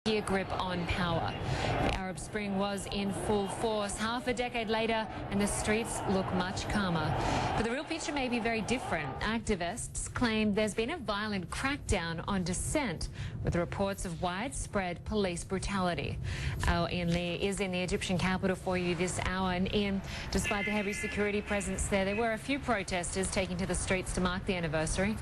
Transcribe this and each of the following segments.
Year grip on power. The Arab Spring was in full force half a decade later, and the streets look much calmer. But the real picture may be very different. Activists claim there's been a violent crackdown on dissent, with reports of widespread police brutality. Our Ian Lee is in the Egyptian capital for you this hour. And Ian, despite the heavy security presence there were a few protesters taking to the streets to mark the anniversary.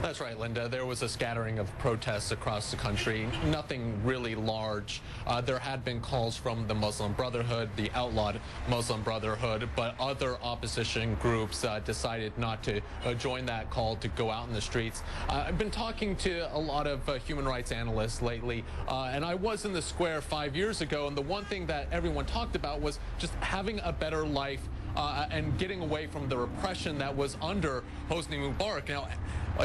That's right, Linda. There was a scattering of protests across the country, nothing really large. There had been calls from the Muslim Brotherhood, the outlawed Muslim Brotherhood, but other opposition groups decided not to join that call to go out in the streets. I've been talking to a lot of human rights analysts lately, and I was in the square 5 years ago, and the one thing that everyone talked about was just having a better life and getting away from the repression that was under Hosni Mubarak. Now,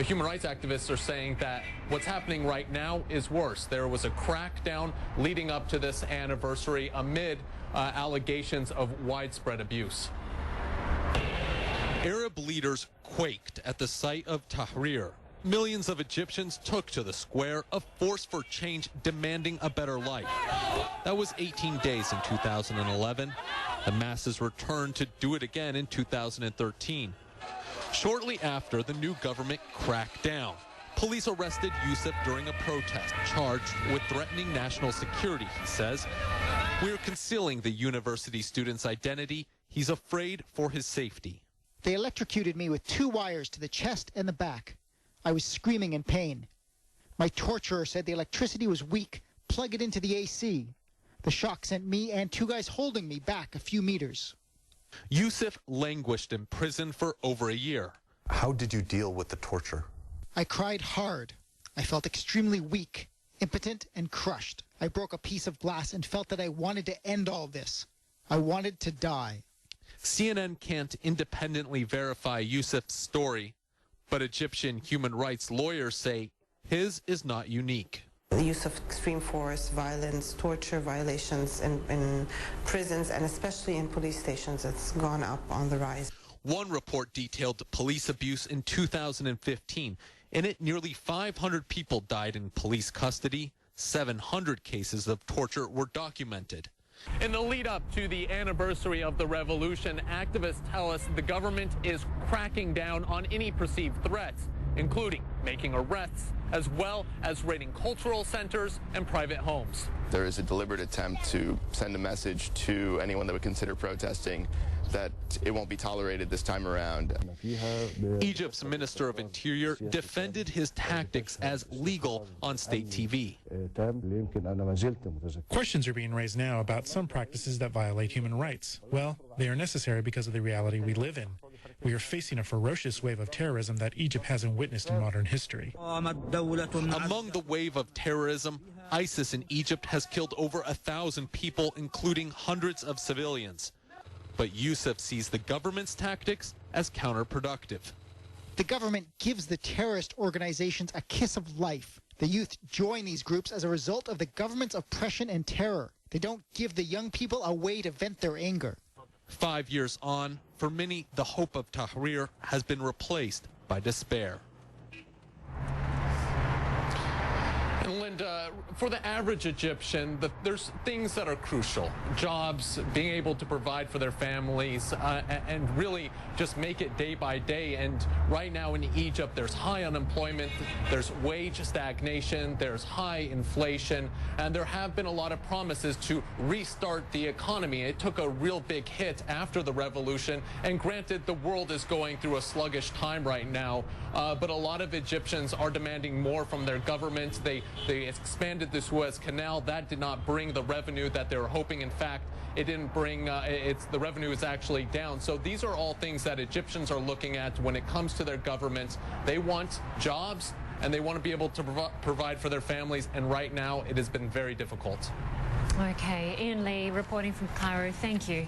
human rights activists are saying that what's happening right now is worse. There was a crackdown leading up to this anniversary amid allegations of widespread abuse. Arab leaders quaked at the sight of Tahrir. Millions of Egyptians took to the square, a force for change demanding a better life. That was 18 days in 2011. The masses returned to do it again in 2013. Shortly after, the new government cracked down. Police arrested Youssef during a protest, charged with threatening national security, he says. We're concealing the university student's identity. He's afraid for his safety. They electrocuted me with 2 wires to the chest and the back. I was screaming in pain. My torturer said the electricity was weak. Plug it into the AC. The shock sent me and 2 guys holding me back a few meters. Youssef languished in prison for over a year. How did you deal with the torture? I cried hard. I felt extremely weak, impotent, and crushed. I broke a piece of glass and felt that I wanted to end all this. I wanted to die. CNN can't independently verify Youssef's story, but Egyptian human rights lawyers say his is not unique. The use of extreme force, violence, torture violations in prisons, and especially in police stations, has gone up on the rise. One report detailed police abuse in 2015. In it, nearly 500 people died in police custody. 700 cases of torture were documented. In the lead up to the anniversary of the revolution, activists tell us the government is cracking down on any perceived threats, including making arrests, as well as raiding cultural centers and private homes. There is a deliberate attempt to send a message to anyone that would consider protesting that it won't be tolerated this time around. Egypt's Minister of Interior defended his tactics as legal on state TV. Questions are being raised now about some practices that violate human rights. Well, they are necessary because of the reality we live in. We are facing a ferocious wave of terrorism that Egypt hasn't witnessed in modern history. Among the wave of terrorism, ISIS in Egypt has killed over 1,000 people, including hundreds of civilians. But Youssef sees the government's tactics as counterproductive. The government gives the terrorist organizations a kiss of life. The youth join these groups as a result of the government's oppression and terror. They don't give the young people a way to vent their anger. 5 years on, for many, the hope of Tahrir has been replaced by despair. And Linda, for the average Egyptian, there's things that are crucial. Jobs, being able to provide for their families, and really just make it day by day. And right now in Egypt, there's high unemployment, there's wage stagnation, there's high inflation, and there have been a lot of promises to restart the economy. It took a real big hit after the revolution, and granted, the world is going through a sluggish time right now, but a lot of Egyptians are demanding more from their government. They expanded the Suez Canal. That did not bring the revenue that they were hoping. In fact, it didn't bring, the revenue is actually down. So these are all things that Egyptians are looking at when it comes to their government. They want jobs and they want to be able to provide for their families. And right now, it has been very difficult. Okay, Ian Lee reporting from Cairo. Thank you.